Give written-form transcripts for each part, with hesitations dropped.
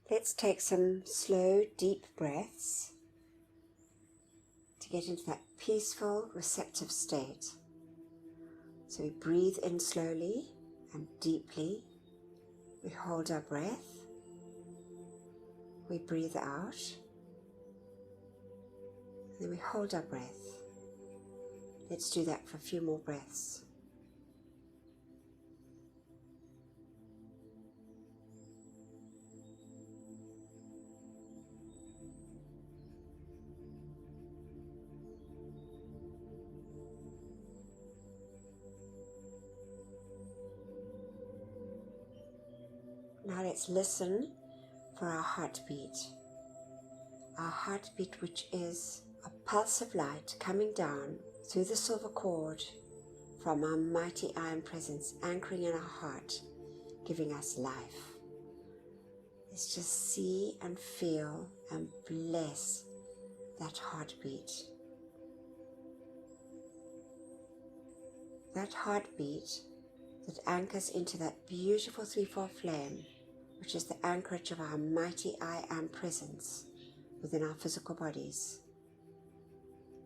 Let's take some slow, deep breaths to get into that peaceful, receptive state. So we breathe in slowly and deeply. We hold our breath. We breathe out. And then we hold our breath. Let's do that for a few more breaths. Now let's listen for our heartbeat. Our heartbeat, which is a pulse of light coming down through the silver cord from our mighty I Am presence, anchoring in our heart, giving us life. Let's just see and feel and bless that heartbeat. That heartbeat that anchors into that beautiful threefold flame, which is the anchorage of our mighty I Am presence within our physical bodies.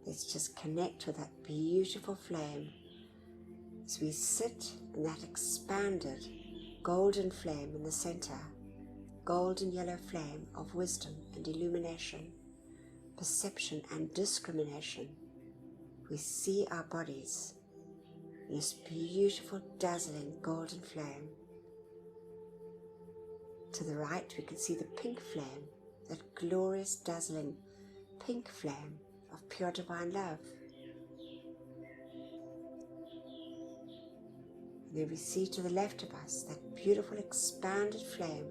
Let's just connect with that beautiful flame as we sit in that expanded golden flame in the center, golden yellow flame of wisdom and illumination, perception and discrimination. We see our bodies in this beautiful, dazzling golden flame. To the right, we can see the pink flame, that glorious, dazzling pink flame of pure divine love. And then we see to the left of us that beautiful, expanded flame,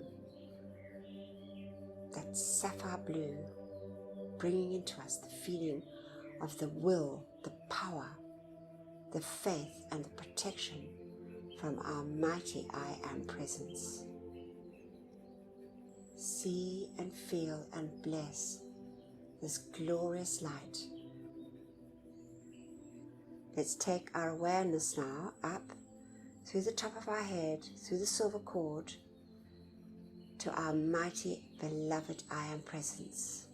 that sapphire blue, bringing into us the feeling of the will, the power, the faith and the protection from our mighty I Am presence. See and feel and bless this glorious light. Let's take our awareness now up through the top of our head, through the silver cord, to our mighty, beloved I Am presence.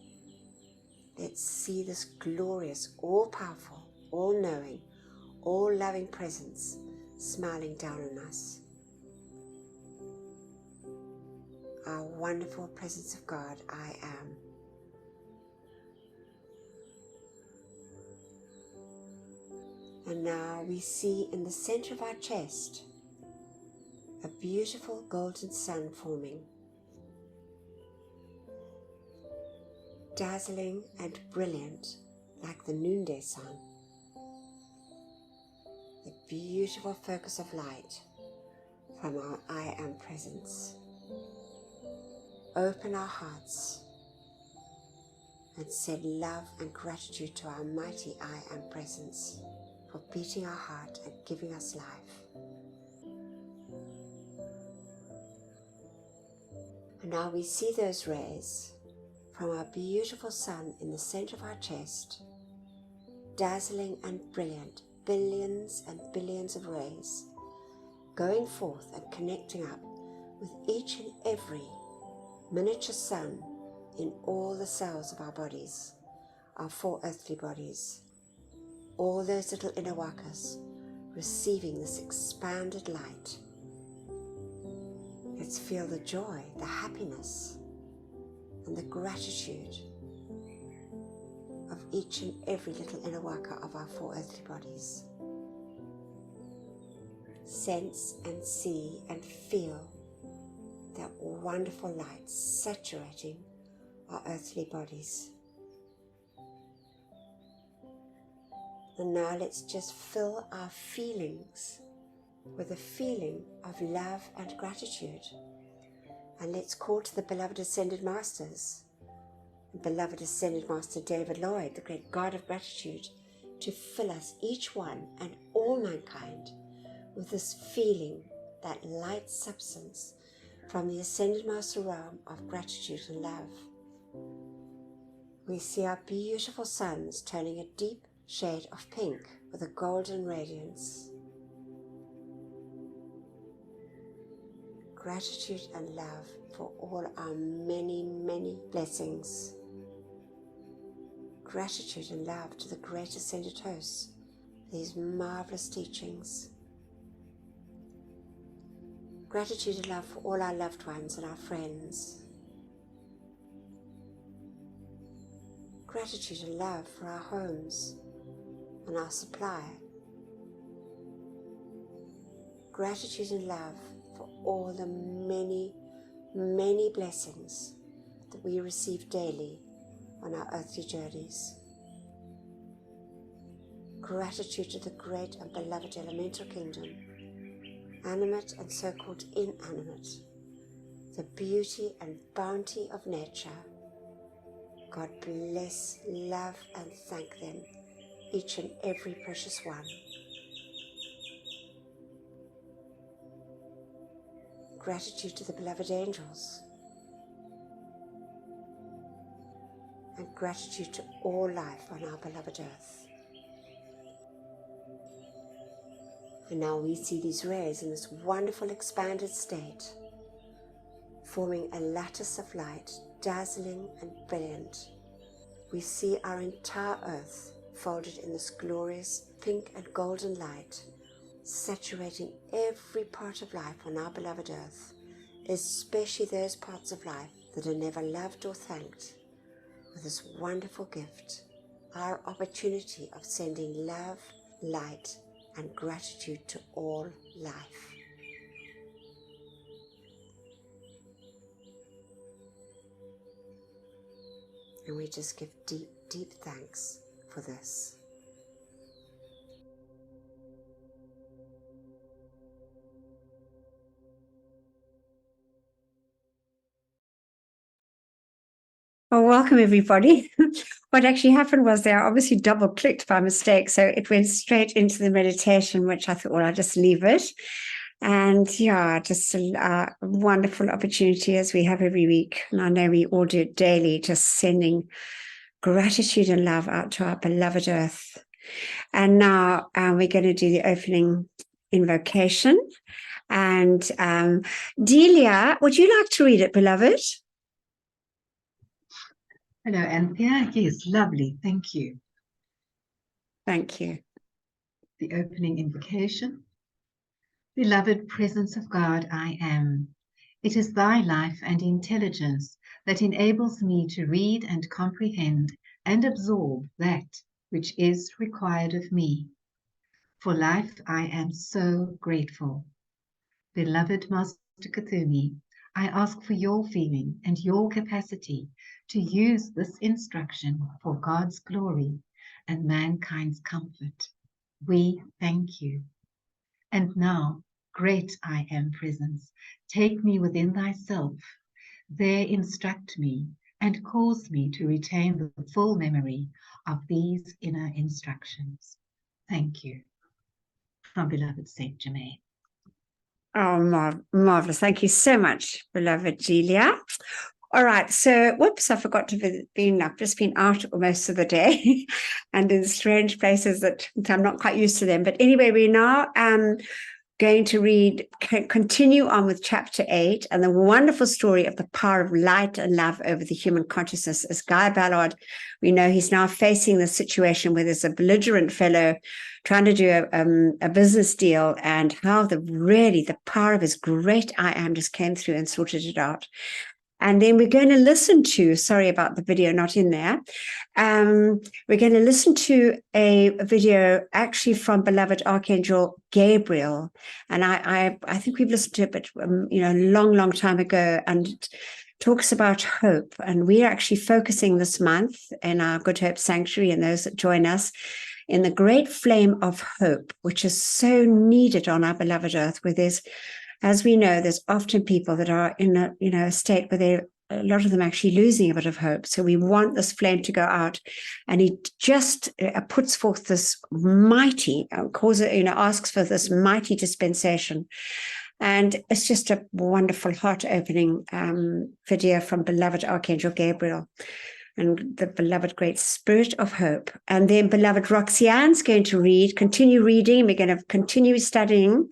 Let's see this glorious, all-powerful, all-knowing, all-loving presence smiling down on us. Our wonderful presence of God, I Am. And now we see in the center of our chest a beautiful golden sun forming, dazzling and brilliant like the noonday sun. The beautiful focus of light from our I Am presence. Open our hearts and send love and gratitude to our mighty I Am presence for beating our heart and giving us life. And now we see those rays from our beautiful sun in the center of our chest, dazzling and brilliant, billions and billions of rays, going forth and connecting up with each and every miniature sun in all the cells of our bodies, our 4 earthly bodies, all those little inner wakas receiving this expanded light. Let's feel the joy, the happiness, and the gratitude of each and every little inner waka of our 4 earthly bodies. Sense and see and feel that wonderful light saturating our earthly bodies. And now let's just fill our feelings with a feeling of love and gratitude. And let's call to the beloved Ascended Masters, the beloved Ascended Master David Lloyd, the great God of gratitude, to fill us, each one and all mankind, with this feeling, that light substance from the Ascended Master realm of gratitude and love. We see our beautiful suns turning a deep shade of pink with a golden radiance, Gratitude and love for all our many, many blessings. Gratitude and love to the great ascended hosts for these marvelous teachings. Gratitude and love for all our loved ones and our friends. Gratitude and love for our homes and our supply. Gratitude and love for all the many, many blessings that we receive daily on our earthly journeys. Gratitude to the great and beloved elemental kingdom, animate and so-called inanimate, the beauty and bounty of nature. God bless, love and thank them, each and every precious one. Gratitude to the beloved angels, and gratitude to all life on our beloved earth. And now we see these rays in this wonderful expanded state, forming a lattice of light, dazzling and brilliant. We see our entire earth folded in this glorious pink and golden light, saturating every part of life on our beloved earth, especially those parts of life that are never loved or thanked, with this wonderful gift, our opportunity of sending love, light, and gratitude to all life. And we just give deep, deep thanks for this. Well, welcome everybody. What actually happened was I obviously double clicked by mistake, so it went straight into the meditation, which I thought, well, I'll just leave it. And yeah, just a wonderful opportunity as we have every week. And I know we all do it daily, just sending gratitude and love out to our beloved earth. And now we're going to do the opening invocation. And Delia, would you like to read it, beloved? Hello, Anthea. Yes, lovely. Thank you. Thank you. The opening invocation. Beloved presence of God, I am. It is thy life and intelligence that enables me to read and comprehend and absorb that which is required of me. For life, I am so grateful. Beloved Master Cthulhu, I ask for your feeling and your capacity to use this instruction for God's glory and mankind's comfort. We thank you. And now, great I am presence, take me within thyself. There instruct me and cause me to retain the full memory of these inner instructions. Thank you. From beloved Saint Germain. Oh, marvelous. Thank you so much, beloved Julia. All right. So, whoops, I forgot to be, I've just been out most of the day and in strange places that I'm not quite used to them. But anyway, we're now going to continue on with chapter 8 and the wonderful story of the power of light and love over the human consciousness. As Guy Ballard, we know he's now facing the situation where there's a belligerent fellow trying to do a business deal, and how the power of his great I am just came through and sorted it out. And then we're going to listen to, sorry about the video not in there, we're going to listen to a video actually from beloved Archangel Gabriel. And I think we've listened to it, but a long time ago, and it talks about hope. And we are actually focusing this month in our Good Hope Sanctuary, and those that join us, in the great flame of hope, which is so needed on our beloved earth, where there's, as we know, there's often people that are in a state where a lot of them actually losing a bit of hope. So we want this flame to go out, and he just puts forth this mighty, asks for this mighty dispensation. And it's just a wonderful heart-opening video from beloved Archangel Gabriel and the beloved great spirit of hope. And then beloved Roxanne's going to continue reading. We're going to continue studying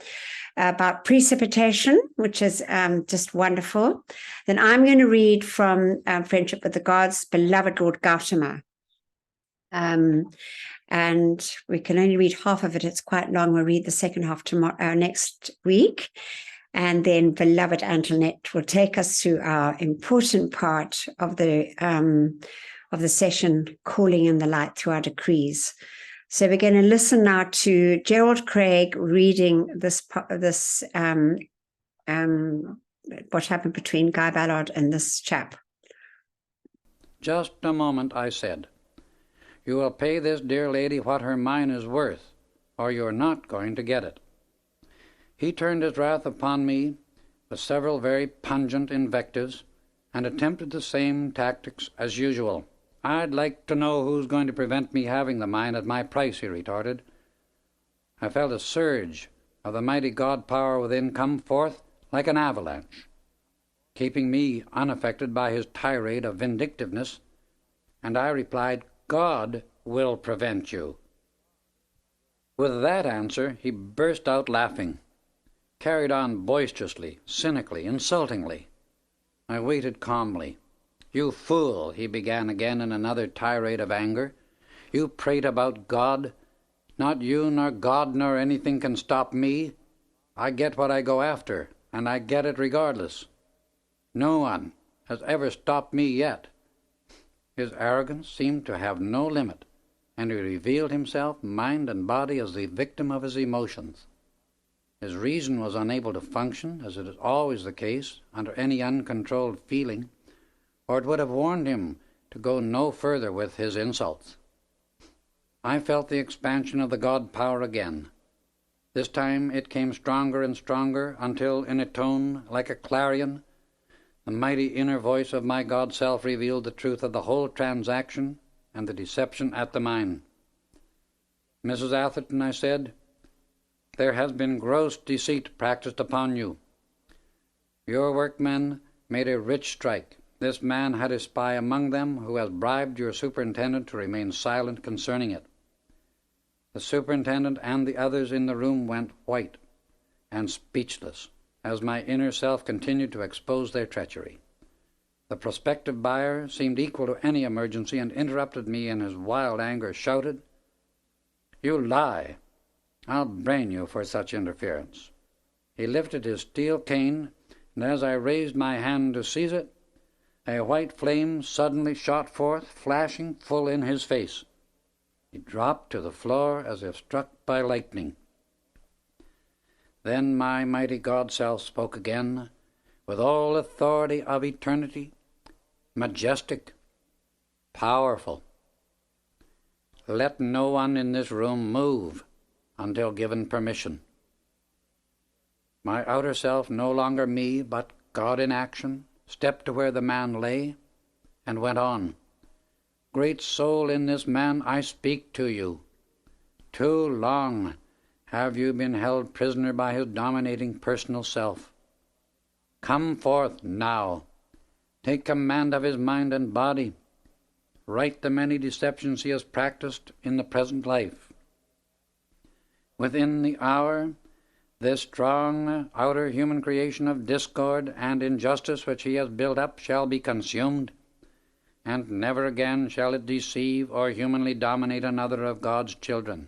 about precipitation, which is just wonderful. Then I'm going to read from Friendship with the Gods, Beloved Lord Gautama. And we can only read half of it. It's quite long. We'll read the second half tomorrow, next week. And then Beloved Antoinette will take us through our important part of the session, calling in the light through our decrees. So we're going to listen now to Gerald Craig reading what happened between Guy Ballard and this chap. Just a moment, I said. You will pay this dear lady what her mine is worth, or you're not going to get it. He turned his wrath upon me with several very pungent invectives and attempted the same tactics as usual. I'd like to know who's going to prevent me having the mine at my price, he retorted. I felt a surge of the mighty God power within come forth like an avalanche, keeping me unaffected by his tirade of vindictiveness, and I replied, God will prevent you. With that answer, he burst out laughing, carried on boisterously, cynically, insultingly. I waited calmly. You fool, he began again in another tirade of anger. You prate about God. Not you nor God nor anything can stop me. I get what I go after, and I get it regardless. No one has ever stopped me yet. His arrogance seemed to have no limit, and he revealed himself, mind and body, as the victim of his emotions. His reason was unable to function, as it is always the case, under any uncontrolled feeling, or it would have warned him to go no further with his insults. I felt the expansion of the God power again. This time it came stronger and stronger, until, in a tone like a clarion, the mighty inner voice of my God self revealed the truth of the whole transaction and the deception at the mine. Mrs. Atherton, I said, there has been gross deceit practiced upon you. Your workmen made a rich strike. This man had a spy among them who has bribed your superintendent to remain silent concerning it. The superintendent and the others in the room went white and speechless as my inner self continued to expose their treachery. The prospective buyer seemed equal to any emergency and interrupted me in his wild anger, shouted, You lie! I'll brain you for such interference. He lifted his steel cane, and as I raised my hand to seize it, a white flame suddenly shot forth, flashing full in his face. He dropped to the floor as if struck by lightning. Then my mighty God self spoke again, with all authority of eternity, majestic, powerful. Let no one in this room move until given permission. My outer self, no longer me, but God in action, stepped to where the man lay and went on. Great soul in this man, I speak to you. Too long have you been held prisoner by his dominating personal self. Come forth now. Take command of his mind and body. Right the many deceptions he has practiced in the present life. Within the hour, this strong outer human creation of discord and injustice which he has built up shall be consumed, and never again shall it deceive or humanly dominate another of God's children.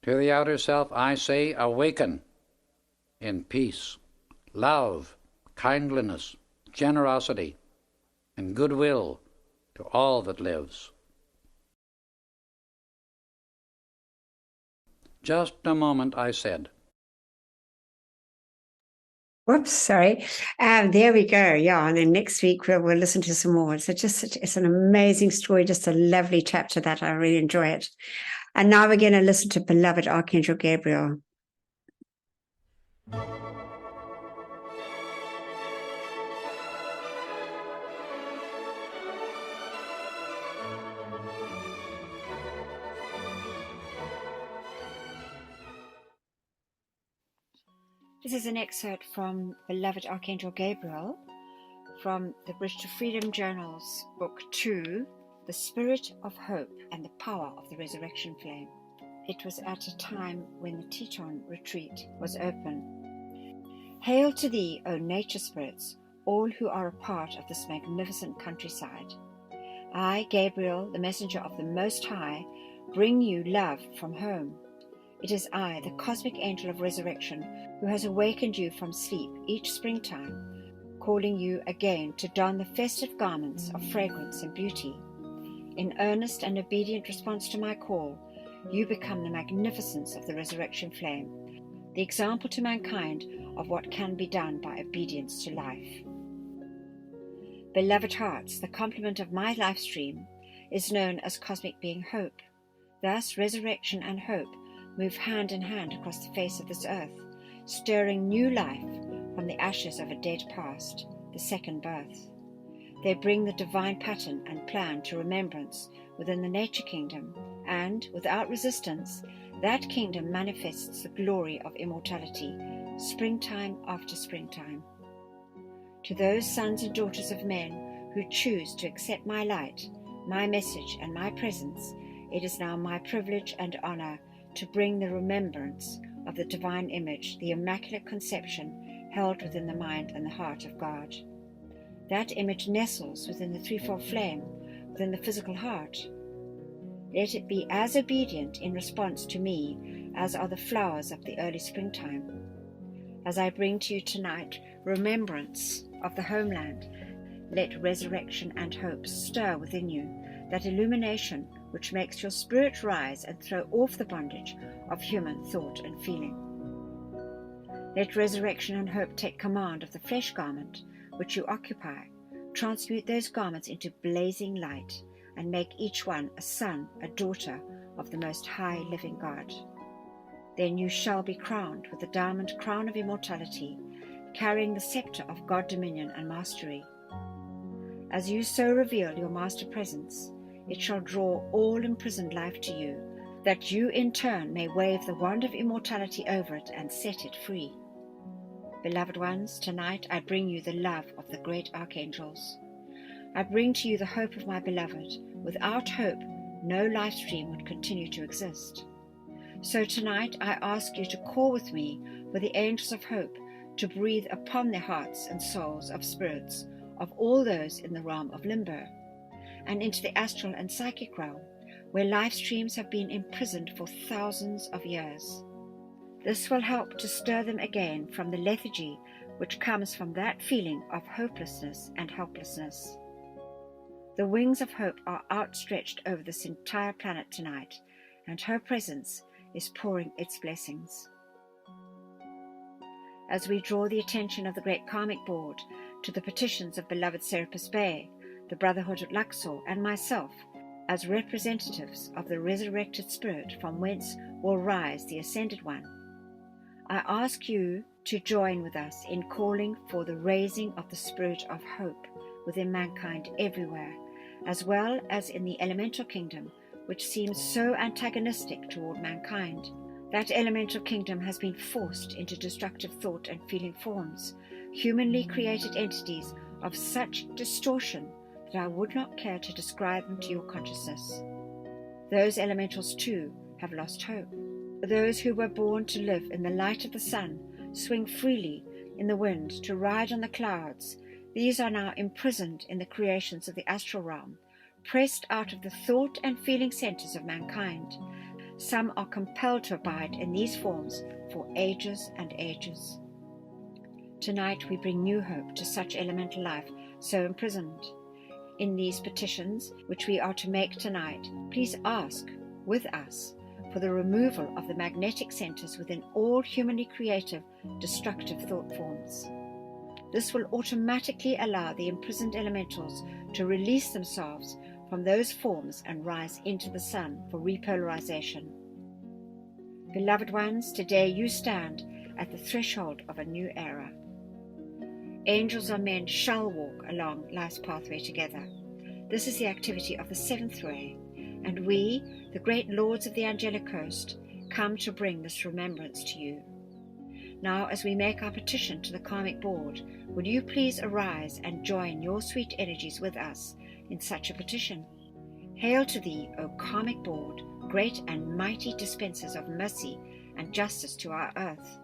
To the outer self I say, awaken in peace, love, kindliness, generosity, and goodwill to all that lives. Just a moment, I said. Whoops, sorry. There we go. Yeah, and then next week we'll listen to some more. So it's an amazing story, just a lovely chapter that I really enjoy it. And now we're going to listen to Beloved Archangel Gabriel. This is an excerpt from Beloved Archangel Gabriel from the Bridge to Freedom Journals, Book 2, The Spirit of Hope and the Power of the Resurrection Flame. It was at a time when the Teton retreat was open. Hail to thee, O nature spirits, all who are a part of this magnificent countryside. I, Gabriel, the messenger of the Most High, bring you love from home. It is I, the cosmic angel of resurrection, who has awakened you from sleep each springtime, calling you again to don the festive garments of fragrance and beauty. In earnest and obedient response to my call, you become the magnificence of the resurrection flame, the example to mankind of what can be done by obedience to life. Beloved hearts, the complement of my life stream is known as cosmic being hope. Thus, resurrection and hope move hand in hand across the face of this earth, stirring new life from the ashes of a dead past, the second birth. They bring the divine pattern and plan to remembrance within the nature kingdom, and, without resistance, that kingdom manifests the glory of immortality, springtime after springtime. To those sons and daughters of men who choose to accept my light, my message, and my presence, it is now my privilege and honor to bring the remembrance of the divine image, the Immaculate Conception, held within the mind and the heart of God. That image nestles within the threefold flame, within the physical heart. Let it be as obedient in response to me as are the flowers of the early springtime. As I bring to you tonight remembrance of the homeland, let resurrection and hope stir within you, that illumination which makes your spirit rise and throw off the bondage of human thought and feeling. Let resurrection and hope take command of the flesh garment which you occupy, transmute those garments into blazing light, and make each one a son, a daughter of the Most High living God. Then you shall be crowned with the diamond crown of immortality, carrying the scepter of God dominion and mastery. As you so reveal your master presence, it shall draw all imprisoned life to you, that you in turn may wave the wand of immortality over it and set it free. Beloved ones, tonight I bring you the love of the great archangels. I bring to you the hope of my beloved. Without hope, no life stream would continue to exist. So tonight I ask you to call with me for the angels of hope to breathe upon the hearts and souls of spirits of all those in the realm of limbo, and into the astral and psychic realm, where life streams have been imprisoned for thousands of years. This will help to stir them again from the lethargy which comes from that feeling of hopelessness and helplessness. The wings of hope are outstretched over this entire planet tonight, and her presence is pouring its blessings. As we draw the attention of the Great Karmic Board to the petitions of beloved Serapis Bey, the Brotherhood of Luxor, and myself, as representatives of the resurrected spirit from whence will rise the Ascended One, I ask you to join with us in calling for the raising of the spirit of hope within mankind everywhere, as well as in the elemental kingdom, which seems so antagonistic toward mankind. That elemental kingdom has been forced into destructive thought and feeling forms, humanly created entities of such distortion that I would not care to describe them to your consciousness. Those elementals too have lost hope. Those who were born to live in the light of the sun, swing freely in the wind, to ride on the clouds, these are now imprisoned in the creations of the astral realm, pressed out of the thought and feeling centers of mankind. Some are compelled to abide in these forms for ages and ages. Tonight we bring new hope to such elemental life so imprisoned. In these petitions, which we are to make tonight, please ask with us for the removal of the magnetic centers within all humanly creative, destructive thought forms. This will automatically allow the imprisoned elementals to release themselves from those forms and rise into the sun for repolarization. Beloved ones, today you stand at the threshold of a new era. Angels and men shall walk along life's pathway together. This is the activity of the seventh ray, and we, the great lords of the angelic host, come to bring this remembrance to you. Now, as we make our petition to the Karmic Board, would you please arise and join your sweet energies with us in such a petition? Hail to thee, O Karmic Board, great and mighty dispensers of mercy and justice to our earth.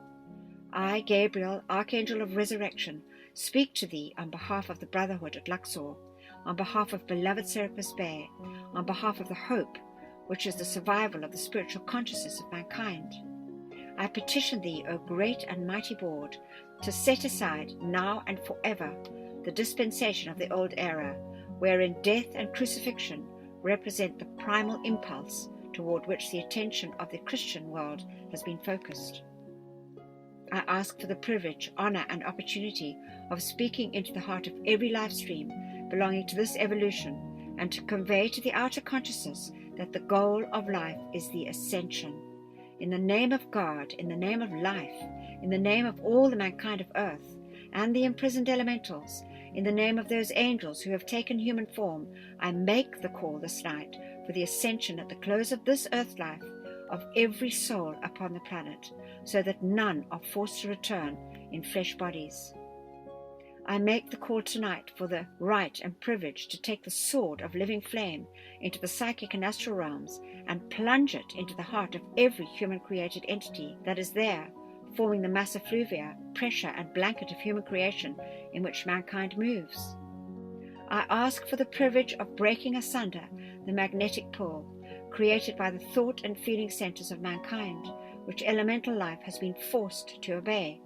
I, Gabriel, Archangel of Resurrection, speak to thee on behalf of the Brotherhood at Luxor, on behalf of beloved Serapis Bey, on behalf of the hope, which is the survival of the spiritual consciousness of mankind. I petition thee, O great and mighty Board, to set aside, now and forever, the dispensation of the old era, wherein death and crucifixion represent the primal impulse toward which the attention of the Christian world has been focused. I ask for the privilege, honor, and opportunity of speaking into the heart of every life stream belonging to this evolution, and to convey to the outer consciousness that the goal of life is the ascension. In the name of God, in the name of life, in the name of all the mankind of earth, and the imprisoned elementals, in the name of those angels who have taken human form, I make the call this night for the ascension at the close of this earth life of every soul upon the planet, so that none are forced to return in flesh bodies. I make the call tonight for the right and privilege to take the sword of living flame into the psychic and astral realms and plunge it into the heart of every human created entity that is there, forming the mass effluvia, pressure and blanket of human creation in which mankind moves. I ask for the privilege of breaking asunder the magnetic pull created by the thought and feeling centers of mankind, which elemental life has been forced to obey.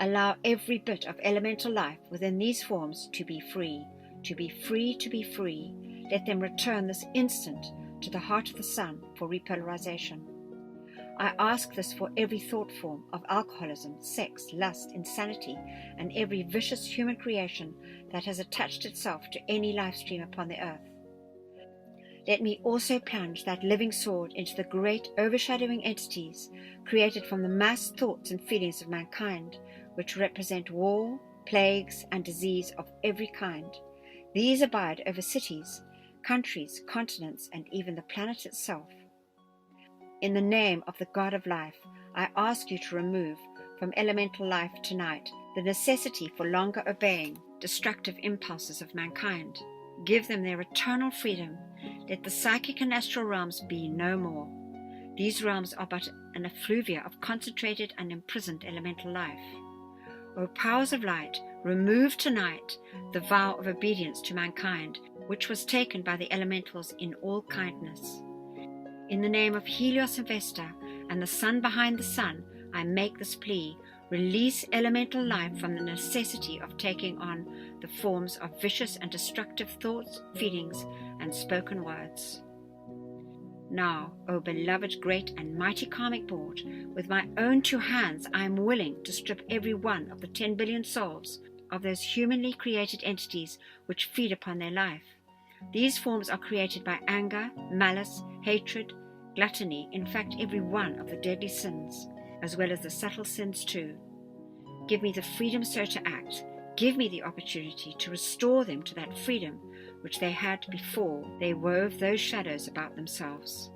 Allow every bit of elemental life within these forms to be free, to be free, to be free. Let them return this instant to the heart of the sun for repolarization. I ask this for every thought form of alcoholism, sex, lust, insanity, and every vicious human creation that has attached itself to any life stream upon the earth. Let me also plunge that living sword into the great overshadowing entities created from the mass thoughts and feelings of mankind, which represent war, plagues, and disease of every kind. These abide over cities, countries, continents, and even the planet itself. In the name of the God of life, I ask you to remove from elemental life tonight the necessity for longer obeying destructive impulses of mankind. Give them their eternal freedom. Let the psychic and astral realms be no more. These realms are but an effluvia of concentrated and imprisoned elemental life. O powers of light, remove tonight the vow of obedience to mankind, which was taken by the elementals in all kindness. In the name of Helios and Vesta and the sun behind the sun, I make this plea. Release elemental life from the necessity of taking on the forms of vicious and destructive thoughts, feelings, and spoken words. Now, O beloved great and mighty karmic board, with my own 2 hands I am willing to strip every one of the 10 billion souls of those humanly created entities which feed upon their life. These forms are created by anger, malice, hatred, gluttony, in fact every one of the deadly sins, as well as the subtle sins too. Give me the freedom so to act. Give me the opportunity to restore them to that freedom which they had before they wove those shadows about themselves.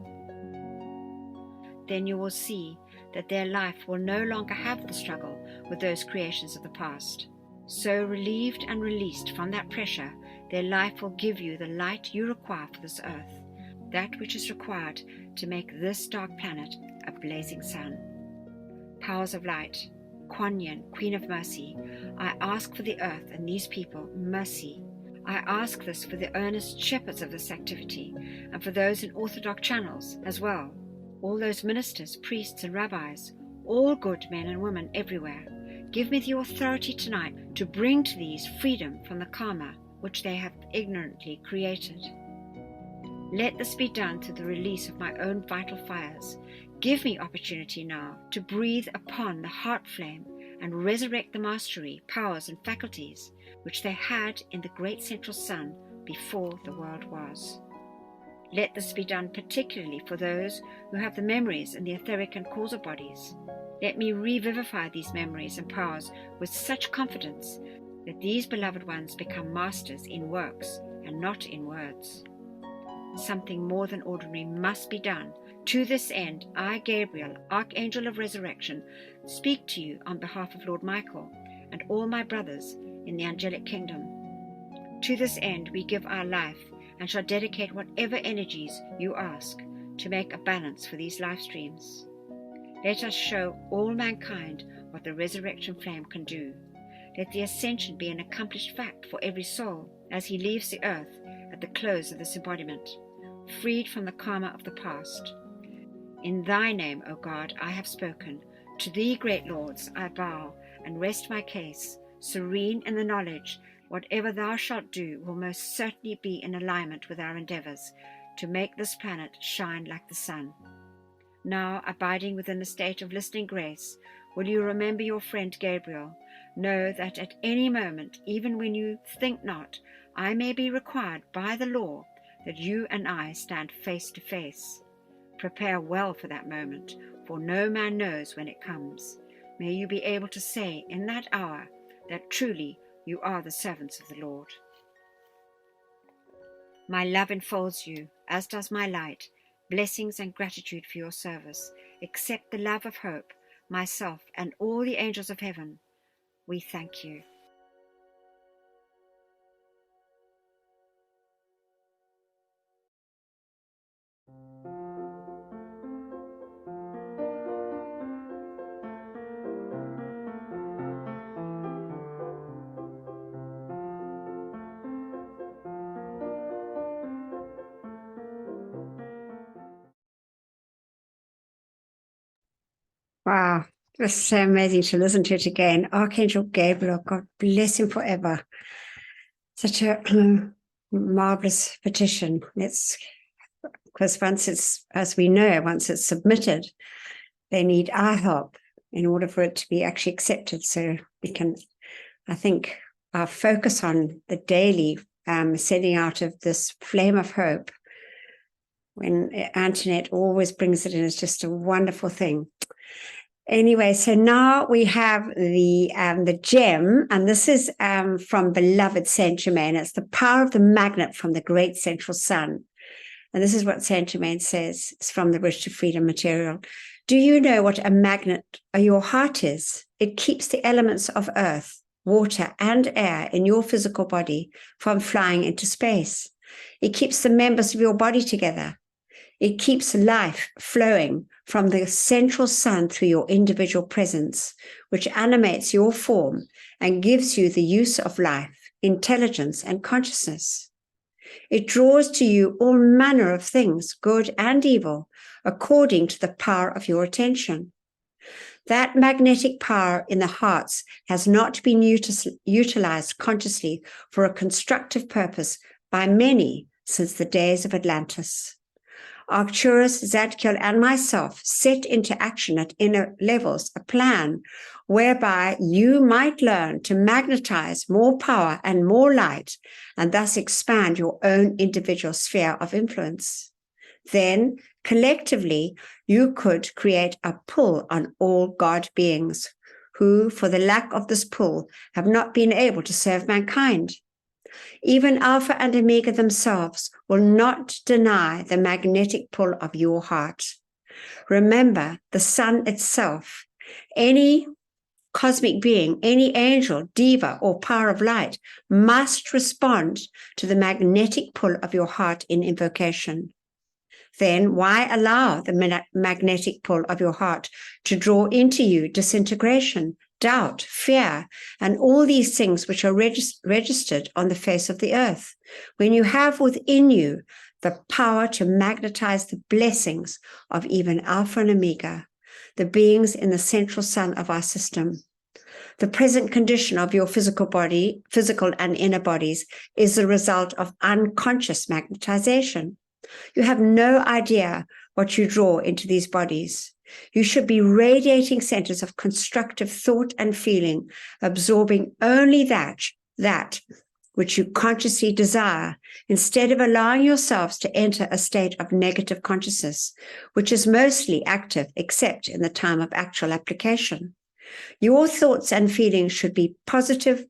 Then you will see that their life will no longer have the struggle with those creations of the past. So relieved and released from that pressure, their life will give you the light you require for this earth, that which is required to make this dark planet a blazing sun. Powers of light, Kuan Yin, Queen of Mercy, I ask for the earth and these people mercy. I ask this for the earnest shepherds of this activity and for those in orthodox channels as well, all those ministers, priests and rabbis, all good men and women everywhere. Give me the authority tonight to bring to these freedom from the karma which they have ignorantly created. Let this be done through the release of my own vital fires. Give me opportunity now to breathe upon the heart flame and resurrect the mastery, powers and faculties which they had in the great central sun before the world was. Let this be done particularly for those who have the memories and the etheric and causal bodies. Let me revivify these memories and powers with such confidence that these beloved ones become masters in works and not in words. Something more than ordinary must be done. To this end, I, Gabriel, Archangel of Resurrection, speak to you on behalf of Lord Michael and all my brothers in the angelic kingdom. To this end, we give our life and shall dedicate whatever energies you ask to make a balance for these life streams. Let us show all mankind what the resurrection flame can do. Let the ascension be an accomplished fact for every soul as he leaves the earth at the close of this embodiment, freed from the karma of the past. In thy name, O God, I have spoken. To thee, great lords, I bow and rest my case, serene in the knowledge whatever thou shalt do will most certainly be in alignment with our endeavors to make this planet shine like the sun. Now, abiding within a state of listening grace, will you remember your friend Gabriel? Know that at any moment, even when you think not, I may be required by the law that you and I stand face to face. Prepare well for that moment, for no man knows when it comes. May you be able to say in that hour that truly you are the servants of the Lord. My love enfolds you, as does my light. Blessings and gratitude for your service. Accept the love of hope, myself and all the angels of heaven. We thank you. Wow, it was so amazing to listen to it again. Archangel Gabriel, God bless him forever. Such a marvelous petition. Because once it's, as we know, once it's submitted, they need our help in order for it to be actually accepted. So we can, I think, our focus on the daily sending out of this flame of hope, when Antoinette always brings it in, is just a wonderful thing. Anyway, so now we have the gem, and this is from beloved Saint Germain. It's the power of the magnet from the great central sun. And this is what Saint Germain says. It's from the Bridge to Freedom material. Do you know what a magnet your heart is? It keeps the elements of earth, water, and air in your physical body from flying into space. It keeps the members of your body together. It keeps life flowing from the central sun through your individual presence, which animates your form and gives you the use of life, intelligence, and consciousness. It draws to you all manner of things, good and evil, according to the power of your attention. That magnetic power in the hearts has not been utilized consciously for a constructive purpose by many since the days of Atlantis. Arcturus, Zadkiel, and myself set into action at inner levels a plan whereby you might learn to magnetize more power and more light, and thus expand your own individual sphere of influence. Then, collectively, you could create a pull on all God beings, who, for the lack of this pull, have not been able to serve mankind. Even Alpha and Omega themselves will not deny the magnetic pull of your heart. Remember, the sun itself, any cosmic being, any angel, deva, or power of light must respond to the magnetic pull of your heart in invocation. Then why allow the magnetic pull of your heart to draw into you disintegration, doubt, fear, and all these things which are registered on the face of the earth, when you have within you the power to magnetize the blessings of even Alpha and Omega, the beings in the central sun of our system? The present condition of your physical body, physical and inner bodies, is the result of unconscious magnetization. You have no idea what you draw into these bodies. You should be radiating centers of constructive thought and feeling, absorbing only that which you consciously desire, instead of allowing yourselves to enter a state of negative consciousness, which is mostly active except in the time of actual application. Your thoughts and feelings should be positive,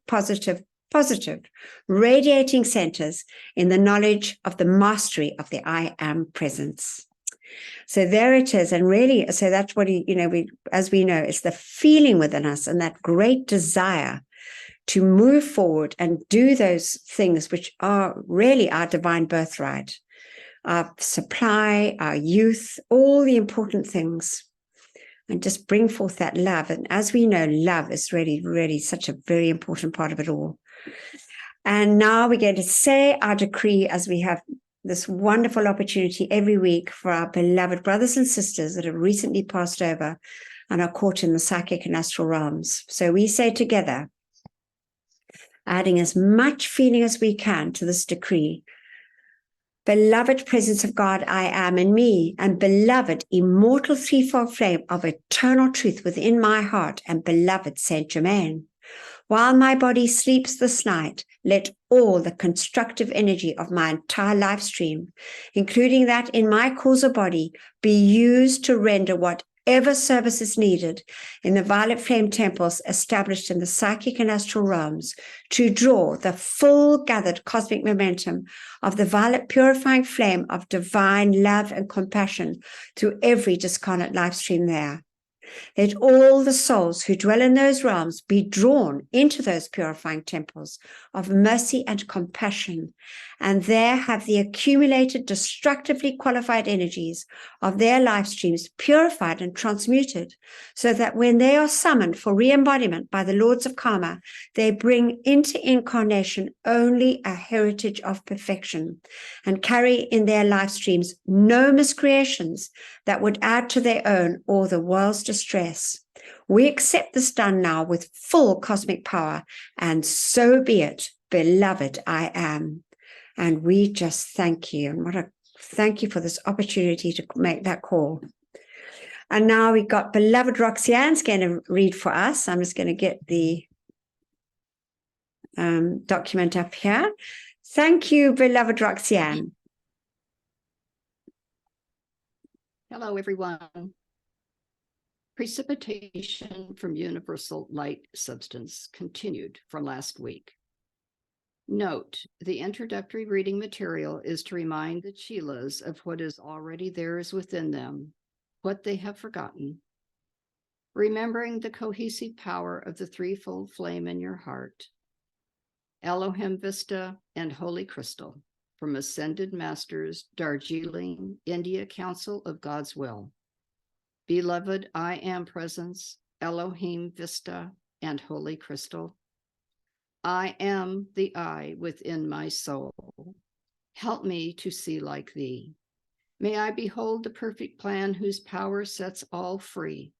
radiating centers in the knowledge of the mastery of the I Am presence. So there it is. And really, so that's what as we know, it's the feeling within us and that great desire to move forward and do those things which are really our divine birthright, our supply, our youth, all the important things, and just bring forth that love. And as we know, love is really, really such a very important part of it all. And now we're going to say our decree as we have this wonderful opportunity every week for our beloved brothers and sisters that have recently passed over and are caught in the psychic and astral realms. So we say together, adding as much feeling as we can to this decree, beloved presence of God, I am in me, and beloved immortal threefold flame of eternal truth within my heart, and beloved Saint Germain. While my body sleeps this night, let all the constructive energy of my entire life stream, including that in my causal body, be used to render whatever service is needed in the violet flame temples established in the psychic and astral realms to draw the full gathered cosmic momentum of the violet purifying flame of divine love and compassion through every discarnate life stream there. Let all the souls who dwell in those realms be drawn into those purifying temples of mercy and compassion, and there have the accumulated destructively qualified energies of their life streams purified and transmuted, so that when they are summoned for re-embodiment by the Lords of Karma, they bring into incarnation only a heritage of perfection and carry in their life streams no miscreations that would add to their own or the world's distress. We accept this done now with full cosmic power, and so be it, beloved I am. And we just thank you. And thank you for this opportunity to make that call. And now we've got beloved Roxanne's going to read for us. I'm just going to get the document up here. Thank you, beloved Roxanne. Hello, everyone. Precipitation from universal light substance continued from last week. Note, the introductory reading material is to remind the Chelas of what is already theirs within them, what they have forgotten. Remembering the cohesive power of the threefold flame in your heart. Elohim Vista and Holy Crystal from Ascended Masters, Darjeeling, India Council of God's Will. Beloved I Am Presence, Elohim Vista and Holy Crystal. I am the I within my soul. Help me to see like thee. May I behold the perfect plan whose power sets all free.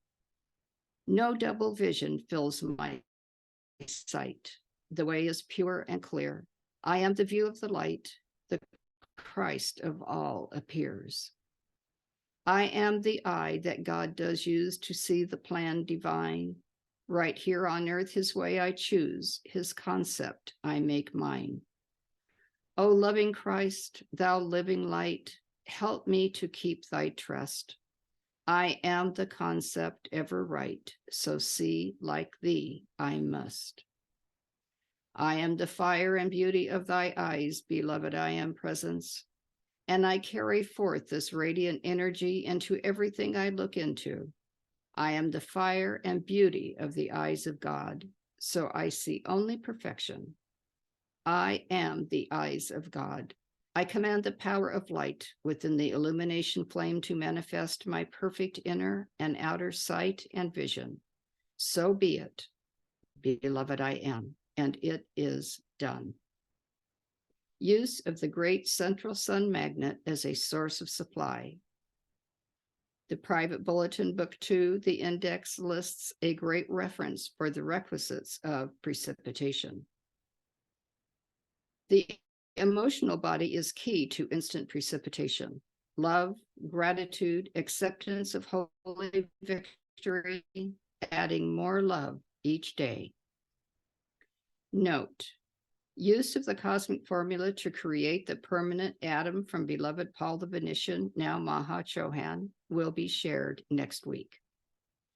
No double vision fills my sight. The way is pure and clear. I am the view of the light. The Christ of all appears. I am the eye that God does use to see the plan divine. Right here on earth, his way I choose, his concept I make mine. O loving Christ, thou living light, help me to keep thy trust. I am the concept ever right, so see like thee I must. I am the fire and beauty of thy eyes, beloved I am presence, and I carry forth this radiant energy into everything I look into. I am the fire and beauty of the eyes of God, so I see only perfection. I am the eyes of God. I command the power of light within the illumination flame to manifest my perfect inner and outer sight and vision. So be it, beloved I am, and it is done. Use of the great central sun magnet as a source of supply. The private bulletin, book 2, the index lists a great reference for the requisites of precipitation. The emotional body is key to instant precipitation. Love, gratitude, acceptance of holy victory, adding more love each day. Note, use of the cosmic formula to create the permanent atom from beloved Paul the Venetian, now Maha Chohan, will be shared next week.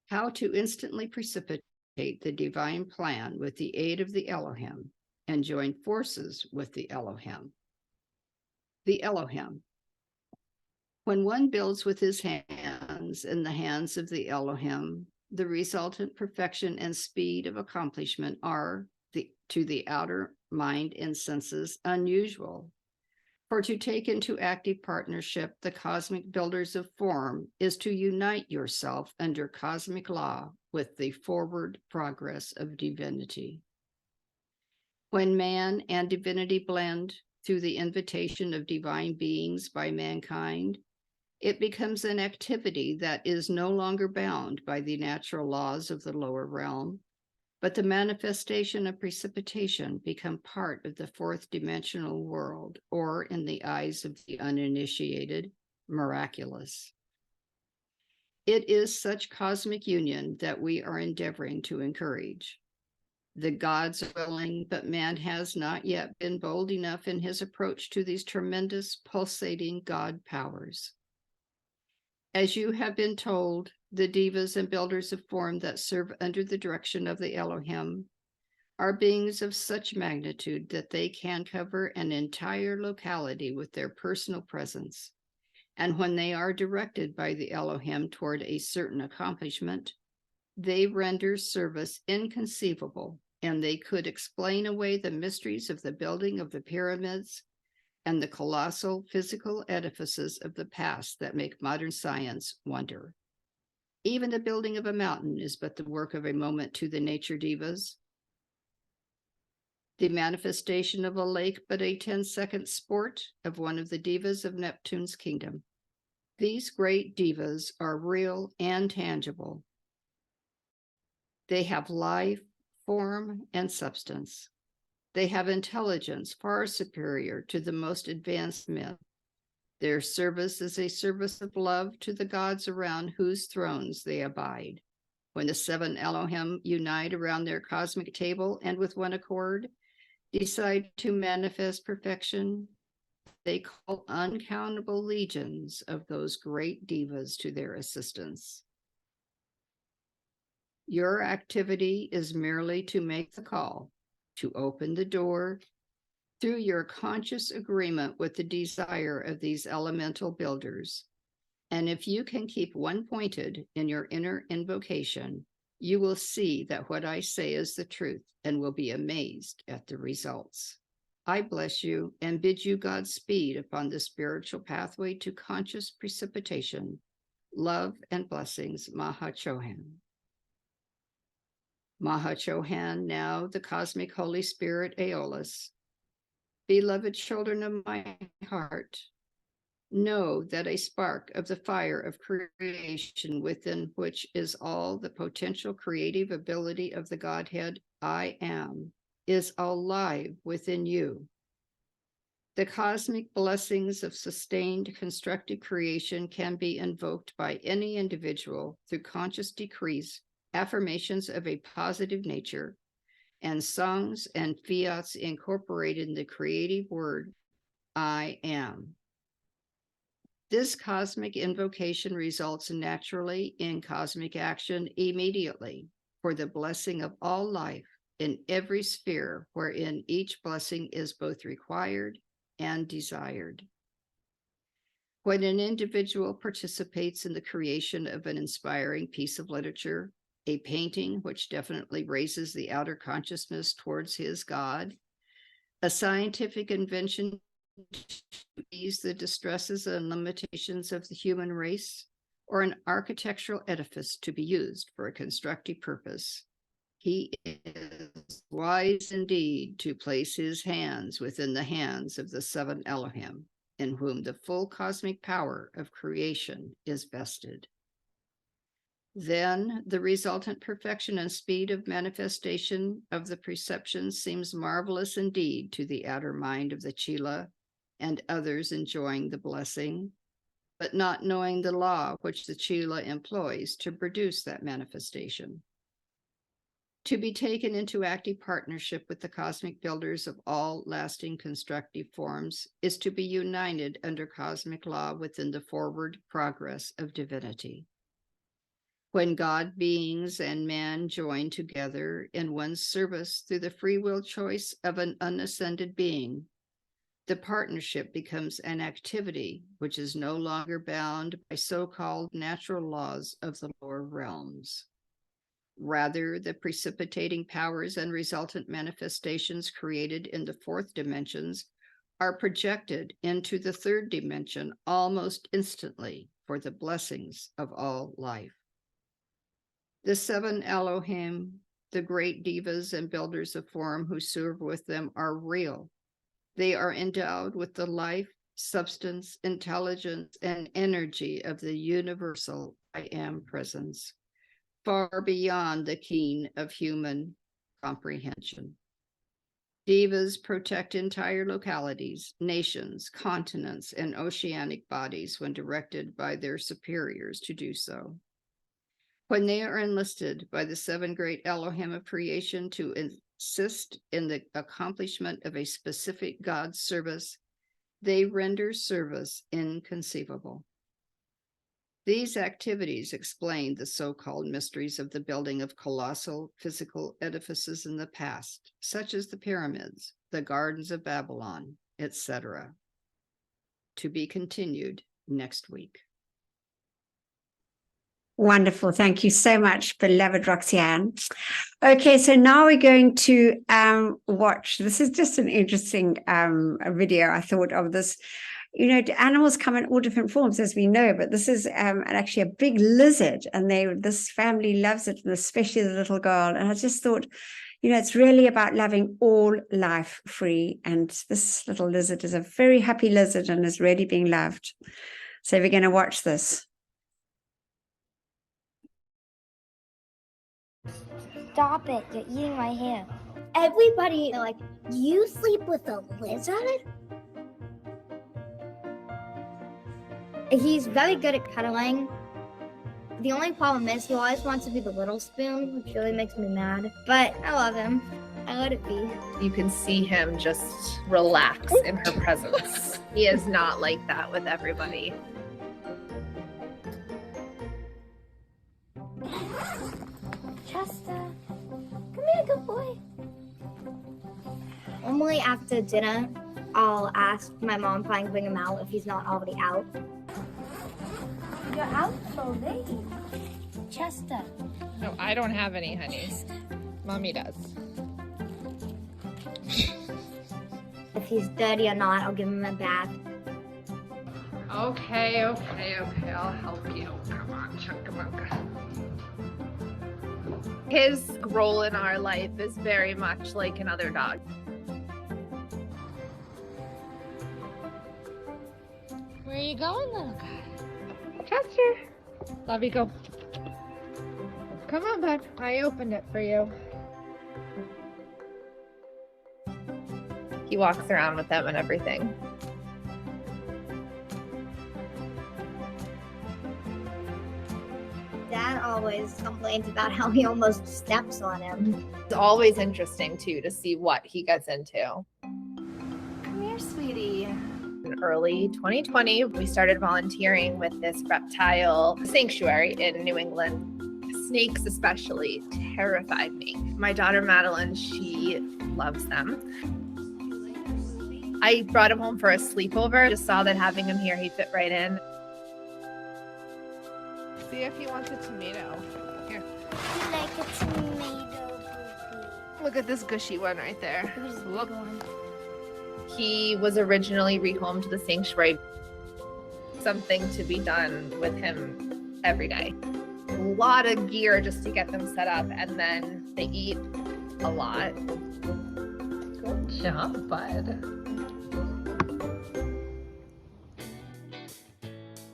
How to instantly precipitate the divine plan with the aid of the Elohim and join forces with the Elohim. The Elohim. When one builds with his hands in the hands of the Elohim, the resultant perfection and speed of accomplishment are, to the outer mind and senses unusual. For to take into active partnership the cosmic builders of form is to unite yourself under cosmic law with the forward progress of divinity. When man and divinity blend through the invitation of divine beings by mankind, it becomes an activity that is no longer bound by the natural laws of the lower realm, but the manifestation of precipitation become part of the fourth dimensional world, or in the eyes of the uninitiated, miraculous. It is such cosmic union that we are endeavoring to encourage. The gods are willing, but man has not yet been bold enough in his approach to these tremendous pulsating God powers. As you have been told, the devas and builders of form that serve under the direction of the Elohim are beings of such magnitude that they can cover an entire locality with their personal presence. And when they are directed by the Elohim toward a certain accomplishment, they render service inconceivable, and they could explain away the mysteries of the building of the pyramids and the colossal physical edifices of the past that make modern science wonder. Even the building of a mountain is but the work of a moment to the nature devas. The manifestation of a lake but a 10-second sport of one of the devas of Neptune's kingdom. These great devas are real and tangible. They have life, form, and substance. They have intelligence far superior to the most advanced men. Their service is a service of love to the gods around whose thrones they abide. When the seven Elohim unite around their cosmic table and with one accord decide to manifest perfection, they call uncountable legions of those great devas to their assistance. Your activity is merely to make the call, to open the door through your conscious agreement with the desire of these elemental builders. And if you can keep one pointed in your inner invocation, you will see that what I say is the truth and will be amazed at the results. I bless you and bid you Godspeed upon the spiritual pathway to conscious precipitation. Love and blessings, Maha Chohan. Maha Chohan, now the cosmic Holy Spirit Aeolus. Beloved children of my heart, know that a spark of the fire of creation within which is all the potential creative ability of the Godhead I am is alive within you. The cosmic blessings of sustained constructive creation can be invoked by any individual through conscious decrees, affirmations of a positive nature, and songs and fiats incorporated in the creative word, I am. This cosmic invocation results naturally in cosmic action immediately for the blessing of all life in every sphere wherein each blessing is both required and desired. When an individual participates in the creation of an inspiring piece of literature, a painting which definitely raises the outer consciousness towards his God, a scientific invention to ease the distresses and limitations of the human race, or an architectural edifice to be used for a constructive purpose, he is wise indeed to place his hands within the hands of the seven Elohim, in whom the full cosmic power of creation is vested. Then the resultant perfection and speed of manifestation of the perception seems marvelous indeed to the outer mind of the Chela and others enjoying the blessing, but not knowing the law which the Chela employs to produce that manifestation. To be taken into active partnership with the cosmic builders of all lasting constructive forms is to be united under cosmic law within the forward progress of divinity. When God beings and man join together in one service through the free will choice of an unascended being, the partnership becomes an activity which is no longer bound by so-called natural laws of the lower realms. Rather, the precipitating powers and resultant manifestations created in the fourth dimensions are projected into the third dimension almost instantly for the blessings of all life. The seven Elohim, the great devas and builders of form who serve with them, are real. They are endowed with the life, substance, intelligence, and energy of the universal I Am presence, far beyond the keen of human comprehension. Devas protect entire localities, nations, continents, and oceanic bodies when directed by their superiors to do so. When they are enlisted by the seven great Elohim of creation to assist in the accomplishment of a specific God service, they render service inconceivable. These activities explain the so-called mysteries of the building of colossal physical edifices in the past, such as the pyramids, the gardens of Babylon, etc. To be continued next week. Wonderful. Thank you so much, beloved Roxanne. Okay, so now we're going to watch. This is just an interesting video. I thought of this. You know, animals come in all different forms, as we know, but this is actually a big lizard, and this family loves it, and especially the little girl. And I just thought, you know, it's really about loving all life free. And this little lizard is a very happy lizard and is really being loved. So we're going to watch this. Stop it, you're eating my hair. Everybody, like, you sleep with a lizard? He's very good at cuddling. The only problem is he always wants to be the little spoon, which really makes me mad. But I love him. I let it be. You can see him just relax in her presence. He is not like that with everybody. Chester, come here, good boy. Normally after dinner, I'll ask my mom if I can bring him out if he's not already out. You're out so late. Chester. No, I don't have any honeys. Mommy does. If he's dirty or not, I'll give him a bath. Okay, I'll help you. Come on, Chunkamunka. His role in our life is very much like another dog. Where are you going, little guy? Chester. Love you, go. Come on, bud. I opened it for you. He walks around with them and everything. Dad always complains about how he almost steps on him. It's always interesting, too, to see what he gets into. Come here, sweetie. In early 2020, we started volunteering with this reptile sanctuary in New England. Snakes especially terrified me. My daughter Madeline, she loves them. I brought him home for a sleepover. Just saw that having him here, he'd fit right in. See if he wants a tomato. Here. I like a tomato. Look at this gushy one right there. Look. One. He was originally rehomed to the sanctuary. Something to be done with him every day. A lot of gear just to get them set up, and then they eat a lot. Good job, bud.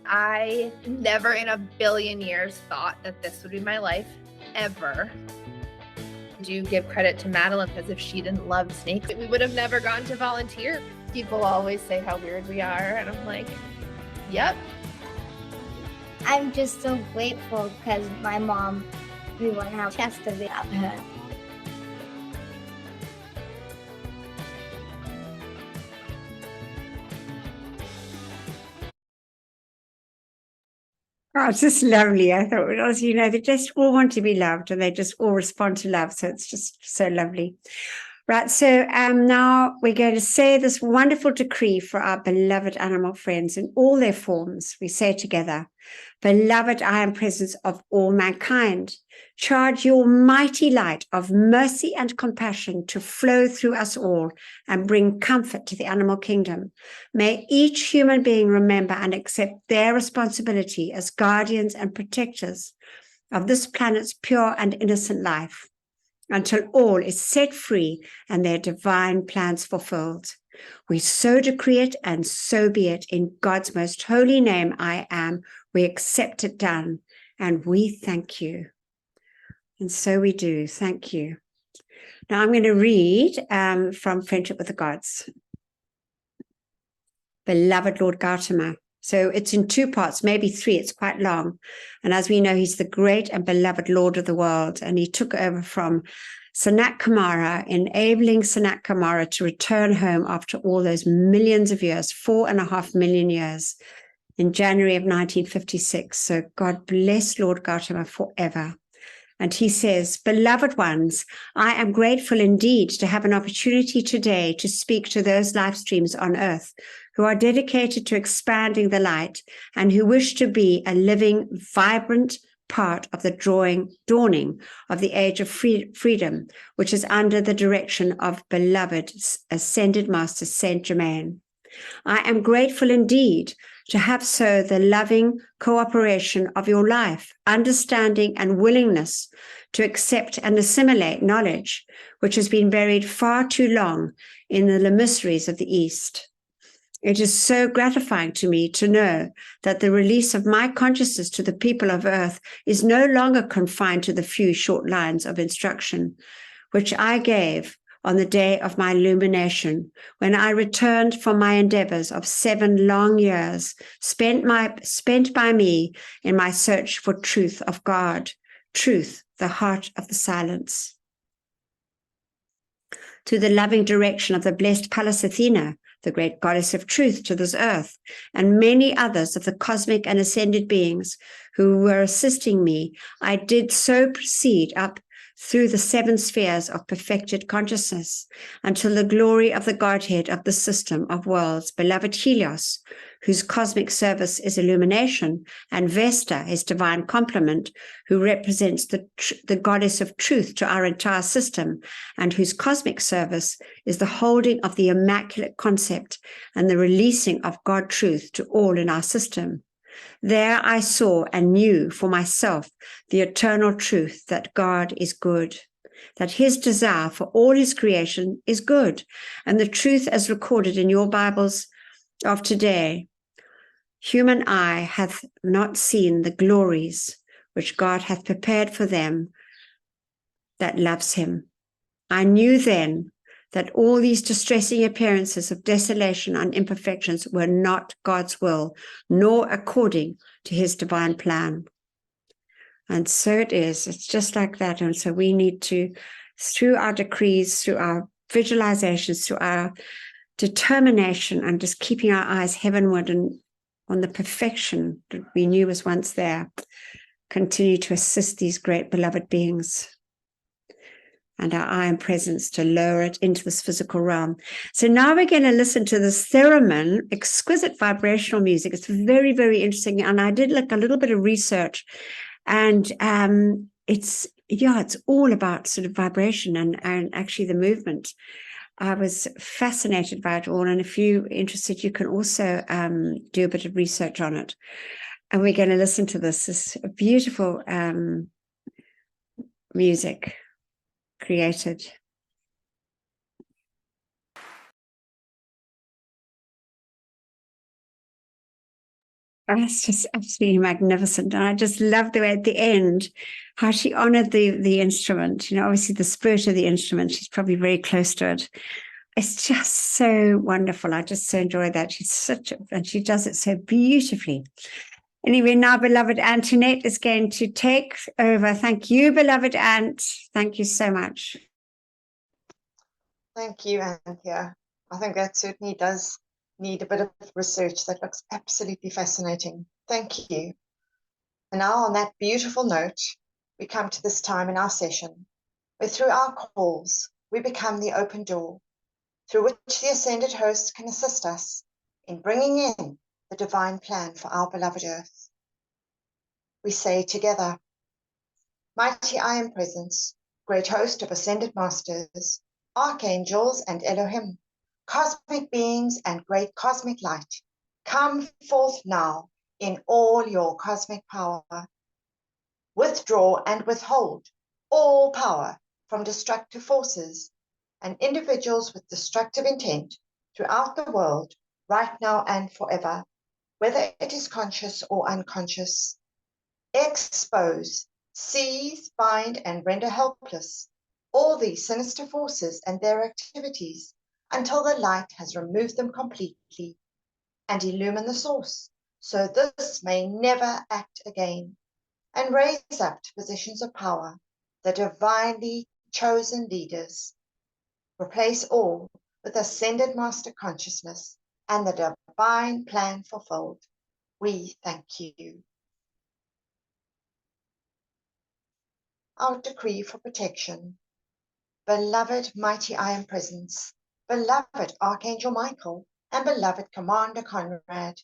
I never in a billion years thought that this would be my life, ever. I do give credit to Madeline, because if she didn't love snakes, we would have never gone to volunteer. People always say how weird we are, and I'm like, yep. I'm just so grateful because my mom, we wouldn't have Chester without her. Oh, it's just lovely. I thought it was, you know, they just all want to be loved and they just all respond to love. So it's just so lovely. Right, so now we're going to say this wonderful decree for our beloved animal friends in all their forms. We say together, beloved, I am presence of all mankind. Charge your mighty light of mercy and compassion to flow through us all and bring comfort to the animal kingdom. May each human being remember and accept their responsibility as guardians and protectors of this planet's pure and innocent life, until all is set free and their divine plans fulfilled. We so decree it, and so be it. In God's most holy name, I am. We accept it done, and we thank you. And so we do. Thank you. Now I'm going to read from Friendship with the Gods. Beloved Lord Gautama. So it's in two parts, maybe three. It's quite long. And as we know, he's the great and beloved Lord of the world. And he took over from Sanat Kumara, enabling Sanat Kumara to return home after all those millions of years, 4.5 million years, in January of 1956. So God bless Lord Gautama forever. And he says, beloved ones, I am grateful indeed to have an opportunity today to speak to those life streams on earth who are dedicated to expanding the light and who wish to be a living, vibrant part of the dawning of the age of freedom, which is under the direction of beloved Ascended Master Saint Germain. I am grateful indeed to have so the loving cooperation of your life, understanding and willingness to accept and assimilate knowledge, which has been buried far too long in the mysteries of the East. It is so gratifying to me to know that the release of my consciousness to the people of Earth is no longer confined to the few short lines of instruction, which I gave on the day of my illumination, when I returned from my endeavors of 7 long years spent by me in my search for truth of God, truth, the heart of the silence. To the loving direction of the blessed Pallas Athena, the great goddess of truth to this earth, and many others of the cosmic and ascended beings who were assisting me, I did so proceed up through the 7 spheres of perfected consciousness until the glory of the Godhead of the system of worlds, beloved Helios, whose cosmic service is illumination, and Vesta, his divine complement, who represents the goddess of truth to our entire system, and whose cosmic service is the holding of the immaculate concept and the releasing of God truth to all in our system. There I saw and knew for myself the eternal truth that God is good, that his desire for all his creation is good, and the truth as recorded in your Bibles of today. Human eye hath not seen the glories which God hath prepared for them that loves him. I knew then that all these distressing appearances of desolation and imperfections were not God's will, nor according to his divine plan. And so it is. It's just like that. And so we need to, through our decrees, through our visualizations, through our determination, and just keeping our eyes heavenward and on the perfection that we knew was once there, continue to assist these great beloved beings and our I am presence to lower it into this physical realm. So now we're going to listen to this theremin, exquisite vibrational music. It's very, very interesting. And I did like a little bit of research, and it's all about sort of vibration and actually the movement. I was fascinated by it all. And if you're interested, you can also do a bit of research on it. And we're going to listen to this beautiful music created. It's just absolutely magnificent. And I just love the way at the end, how she honored the instrument. You know, obviously the spirit of the instrument, she's probably very close to it. It's just so wonderful. I just so enjoy that. And she does it so beautifully. Anyway, now beloved Antoinette is going to take over. Thank you, beloved Ant. Thank you so much. Thank you, Anthea. I think that certainly does need a bit of research. That looks absolutely fascinating. Thank you. And now on that beautiful note, we come to this time in our session where through our calls, we become the open door through which the ascended host can assist us in bringing in the divine plan for our beloved earth. We say together, Mighty I Am Presence, great host of ascended masters, archangels and Elohim, cosmic beings and great cosmic light, come forth now in all your cosmic power. Withdraw and withhold all power from destructive forces and individuals with destructive intent throughout the world, right now and forever, whether it is conscious or unconscious. Expose, seize, bind, and render helpless all these sinister forces and their activities until the light has removed them completely, and illumine the source, so this may never act again, and raise up to positions of power the divinely chosen leaders. Replace all with ascended master consciousness and the divine plan fulfilled. We thank you. Our decree for protection. Beloved mighty I Am Presence, beloved Archangel Michael, and beloved Commander Conrad,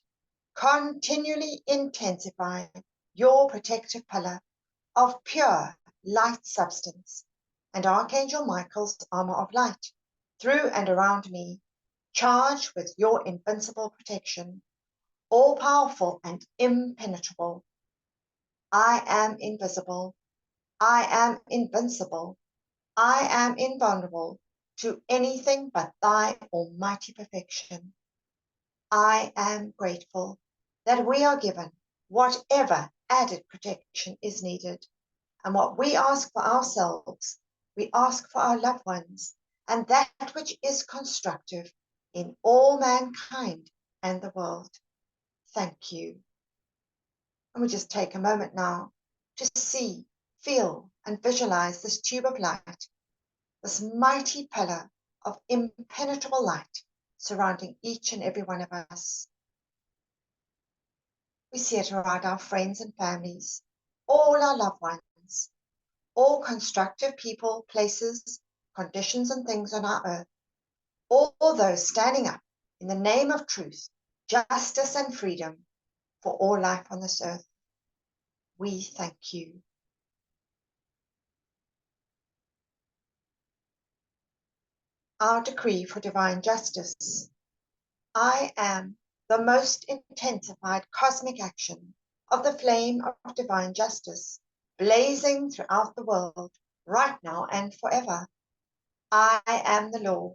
continually intensify your protective pillar of pure light substance and Archangel Michael's armor of light through and around me, charged with your invincible protection, all powerful and impenetrable. I am invisible. I am invincible. I am invulnerable to anything but thy almighty perfection. I am grateful that we are given whatever added protection is needed, and what we ask for ourselves, we ask for our loved ones, and that which is constructive in all mankind and the world. Thank you. And we just take a moment now to see, feel, and visualize this tube of light, this mighty pillar of impenetrable light surrounding each and every one of us. We see it around our friends and families, all our loved ones, all constructive people, places, conditions, and things on our earth, all those standing up in the name of truth, justice, and freedom for all life on this earth. We thank you. Our decree for divine justice. I am the most intensified cosmic action of the flame of divine justice, blazing throughout the world, right now and forever. I am the law.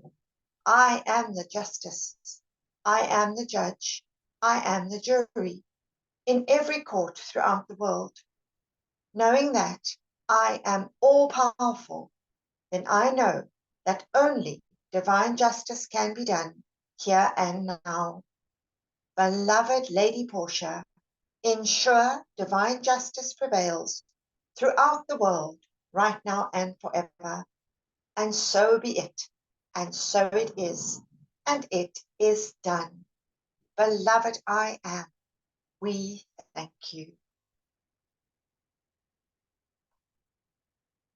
I am the justice. I am the judge. I am the jury in every court throughout the world. Knowing that I am all-powerful, then I know that only divine justice can be done here and now. Beloved Lady Portia, ensure divine justice prevails throughout the world, right now and forever. And so be it, and so it is, and it is done. Beloved I am, we thank you.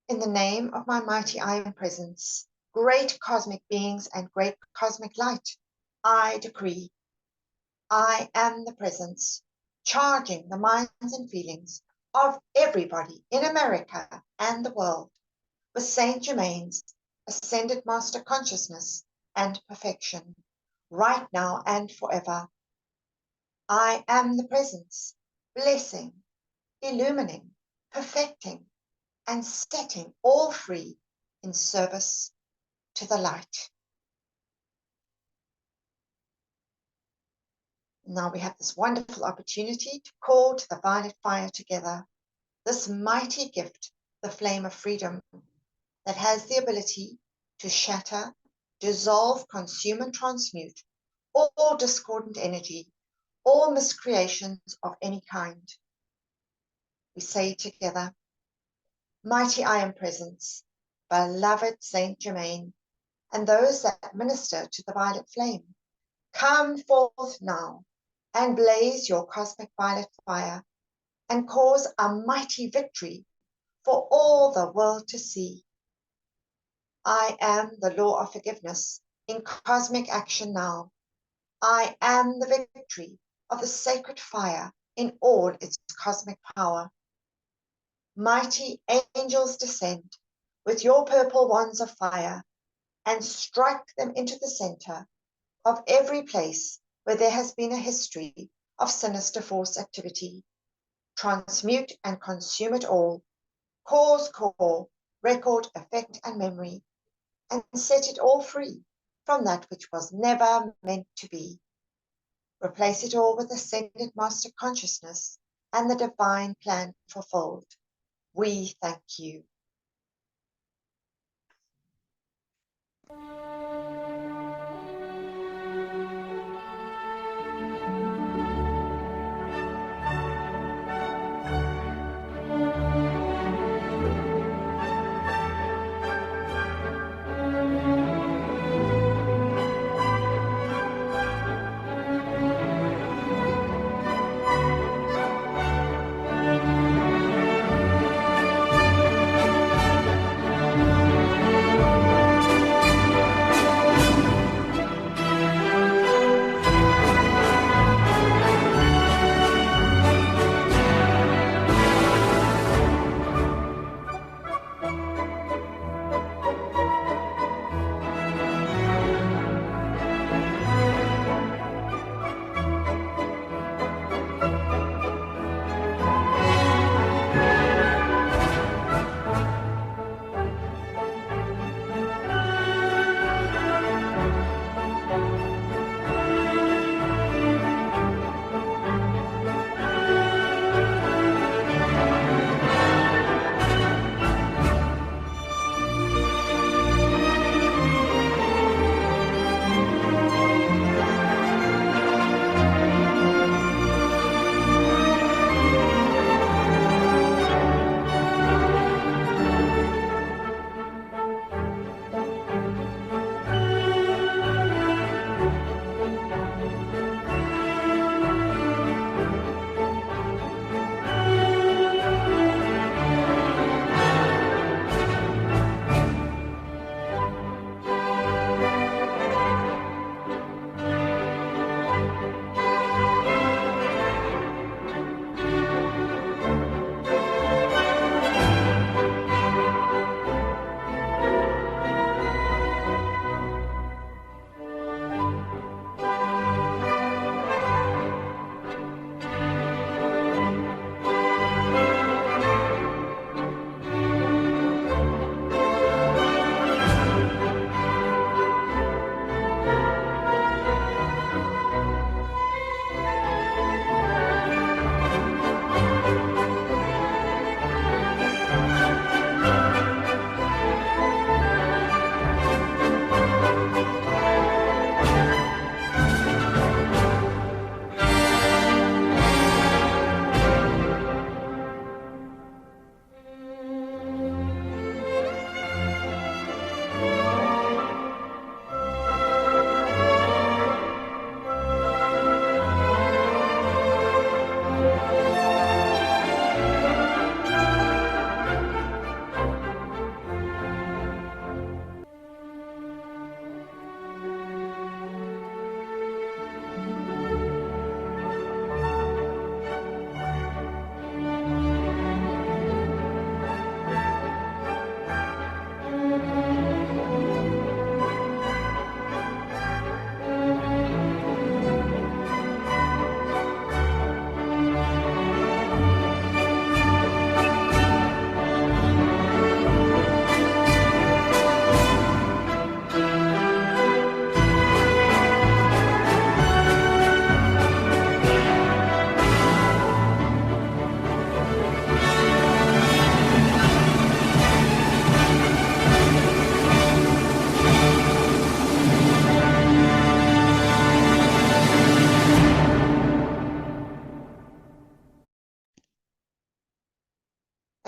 In the name of my mighty I Am Presence, great cosmic beings and great cosmic light, I decree, I am the presence, charging the minds and feelings of everybody in America and the world with Saint Germain's ascended master consciousness and perfection, right now and forever. I am the presence, blessing, illumining, perfecting, and setting all free in service to the light. Now we have this wonderful opportunity to call to the violet fire together, this mighty gift, the flame of freedom, that has the ability to shatter, dissolve, consume, and transmute all discordant energy, all miscreations of any kind. We say together, mighty I Am Presence, beloved Saint Germain, and those that minister to the violet flame, come forth now and blaze your cosmic violet fire and cause a mighty victory for all the world to see. I am the law of forgiveness in cosmic action now. I am the victory of the sacred fire in all its cosmic power. Mighty angels descend with your purple wands of fire and strike them into the center of every place where there has been a history of sinister force activity. Transmute and consume it all, cause, core, record, effect, and memory, and set it all free from that which was never meant to be. Replace it all with ascended master consciousness and the divine plan fulfilled. We thank you.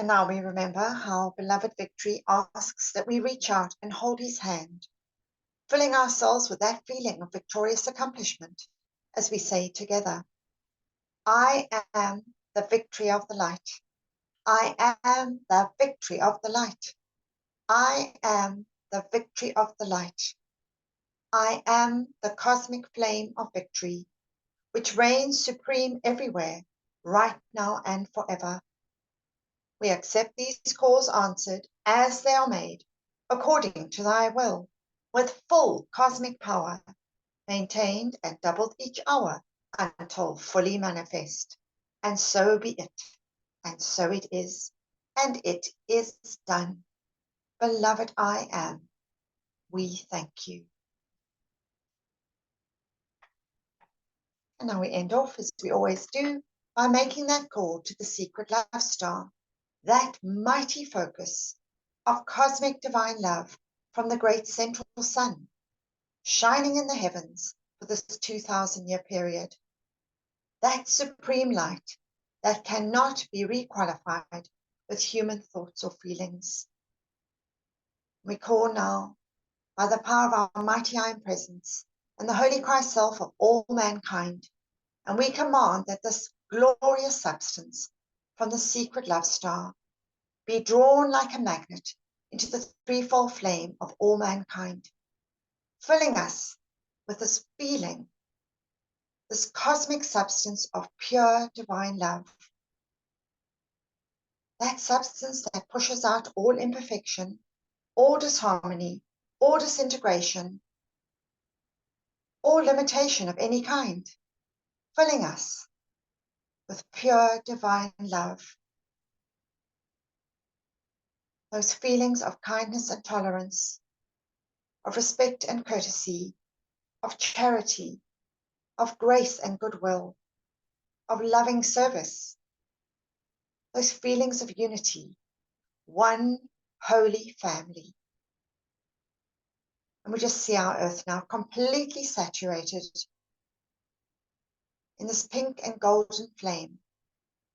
And now we remember how beloved Victory asks that we reach out and hold his hand, filling ourselves with that feeling of victorious accomplishment as we say together, I am the victory of the light. I am the victory of the light. I am the victory of the light. I am the cosmic flame of victory, which reigns supreme everywhere, right now and forever. We accept these calls answered as they are made, according to thy will, with full cosmic power, maintained and doubled each hour until fully manifest. And so be it, and so it is, and it is done. Beloved I am, we thank you. And now we end off, as we always do, by making that call to the secret love star, that mighty focus of cosmic divine love from the great central sun, shining in the heavens for this 2,000-year period. That supreme light that cannot be requalified with human thoughts or feelings. We call now, by the power of our mighty I Am Presence and the Holy Christ Self of all mankind, and we command that this glorious substance from the secret love star be drawn like a magnet into the threefold flame of all mankind, filling us with this feeling, this cosmic substance of pure divine love. That substance that pushes out all imperfection, all disharmony, all disintegration, all limitation of any kind, filling us with pure divine love. Those feelings of kindness and tolerance, of respect and courtesy, of charity, of grace and goodwill, of loving service, those feelings of unity, one holy family. And we just see our earth now completely saturated in this pink and golden flame,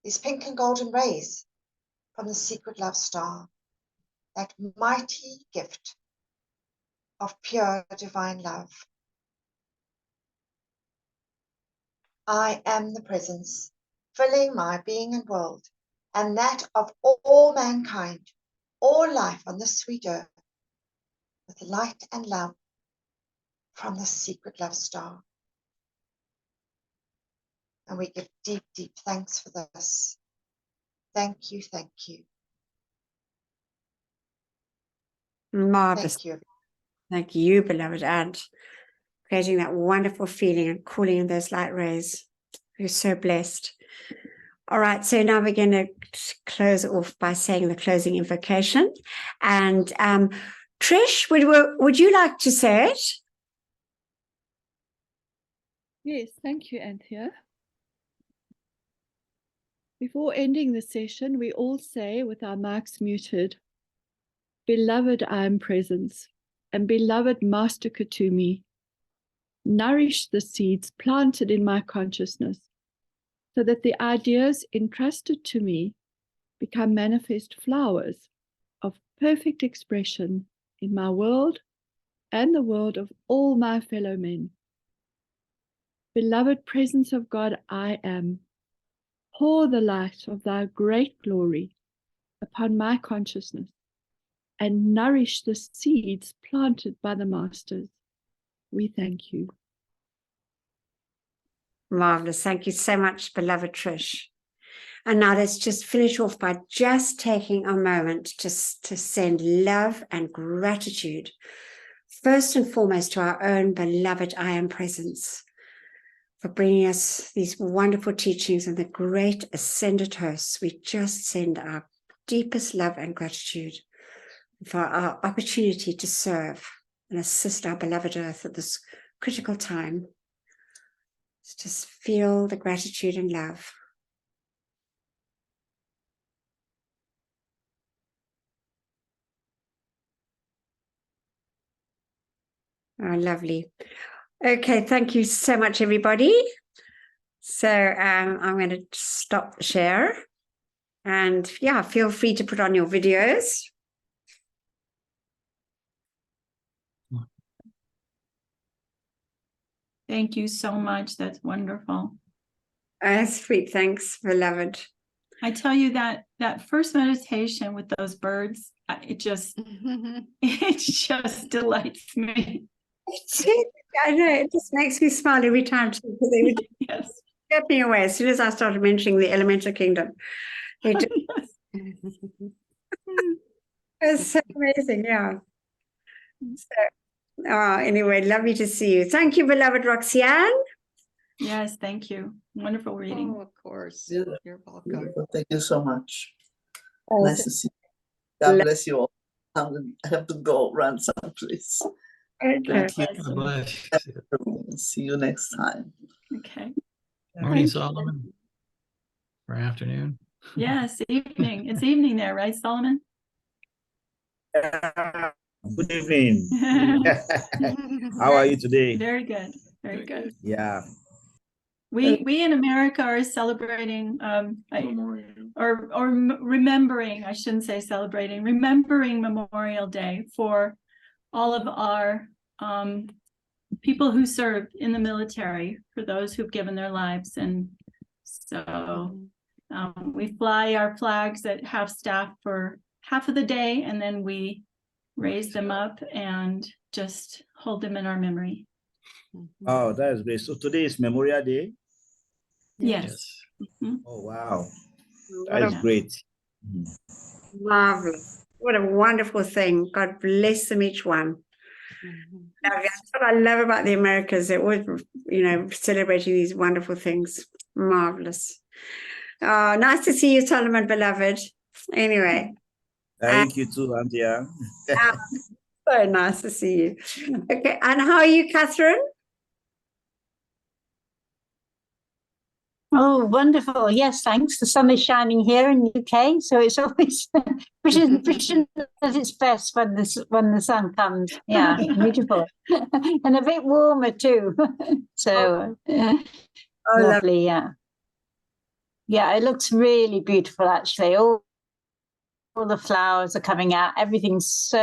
these pink and golden rays from the secret love star, that mighty gift of pure divine love. I am the presence, filling my being and world, and that of all mankind, all life on this sweet earth, with light and love from the secret love star. And we give deep, deep thanks for this. Thank you, thank you. Marvelous. Thank you. Thank you, beloved aunt, creating that wonderful feeling and calling in those light rays. We're so blessed. All right, so now we're going to close off by saying the closing invocation. And Trish, would you like to say it? Yes, thank you, Anthea. Before ending the session, we all say with our mics muted, Beloved I Am Presence, and beloved Master Katumi, nourish the seeds planted in my consciousness so that the ideas entrusted to me become manifest flowers of perfect expression in my world and the world of all my fellow men. Beloved Presence of God, I am. Pour the light of thy great glory upon my consciousness and nourish the seeds planted by the Masters. We thank you. Marvelous. Thank you so much, beloved Trish. And now let's just finish off by just taking a moment just to send love and gratitude, first and foremost, to our own beloved I Am Presence, for bringing us these wonderful teachings and the great ascended hosts. We just send our deepest love and gratitude for our opportunity to serve and assist our beloved Earth at this critical time. Just feel the gratitude and love. Oh, lovely. Okay, thank you so much, everybody. So I'm going to stop the share. And yeah, feel free to put on your videos. Thank you so much. That's wonderful. Sweet, thanks, beloved. I tell you that first meditation with those birds, it just delights me. I know, it just makes me smile every time too, because they would Yes. get me away as soon as I started mentioning the elemental kingdom. They just, it's so amazing, yeah. So, anyway, lovely to see you. Thank you, beloved Roxanne. Yes, thank you. Wonderful reading. Oh, of course. Beautiful. You're welcome. Beautiful. Thank you so much. Oh, Nice to see you. God bless you all. I have to go run someplace. Okay. Thank you. God bless. See you next time. Okay. Morning, Thank you. Solomon. Or afternoon. Yes, evening. It's evening there, right, Solomon? Good evening. How are you today? Very good. Very good. Yeah. We in America are celebrating remembering, I shouldn't say celebrating, remembering Memorial Day for all of our people who served in the military, for those who've given their lives. And so we fly our flags at half-staff for half of the day, and then we raise them up and just hold them in our memory. Oh, that is great. So today is Memorial Day? Yes. Mm-hmm. Oh, wow. That is great. Marvelous. What a wonderful thing. God bless them each one. That's what I love about the Americas. They're always, celebrating these wonderful things. Marvelous. Nice to see you, Solomon, beloved. Anyway. Thank you too, Antia. So nice to see you. Okay, and how are you, Catherine? Oh, wonderful. Yes, thanks. The sun is shining here in the UK, so it's always Britain at its best when the sun comes. Yeah, beautiful. And a bit warmer too. So lovely, yeah. Yeah, it looks really beautiful actually. All the flowers are coming out. Everything's so